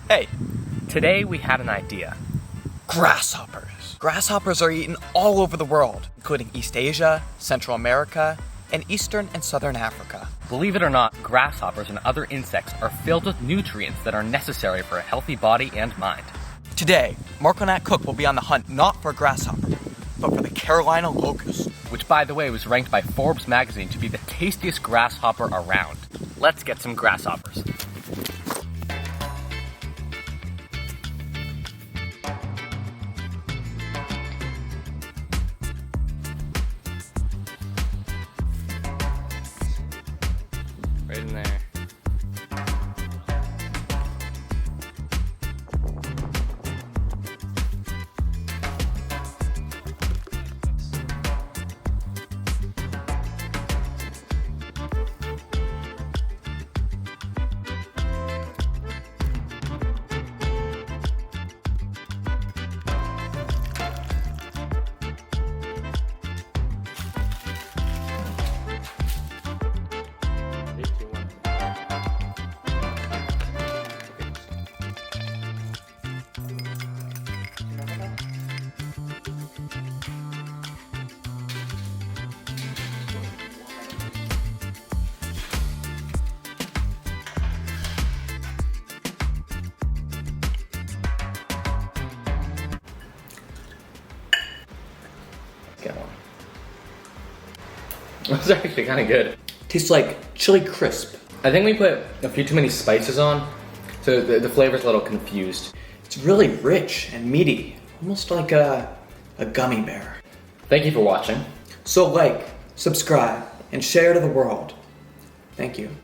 Hey, Today we had an idea. grasshoppers. Grasshoppers are eaten all over the world, including East Asia, Central America, and Eastern and Southern Africa. Believe it or not, grasshoppers and other insects are filled with nutrients that are necessary for a healthy body and mind. Today, Marco Nat Cook will be on the hunt not for a grasshopper, but for the Carolina locust. Which, by the way, was ranked by Forbes magazine to be the tastiest grasshopper around. Let's get some grasshoppers. Right in there. Get one. That's actually kind of good. Tastes like chili crisp. I think we put a few too many spices on, so the flavor's a little confused. It's really rich and meaty, almost like a gummy bear. Thank you for watching. So like, subscribe, and share to the world. Thank you.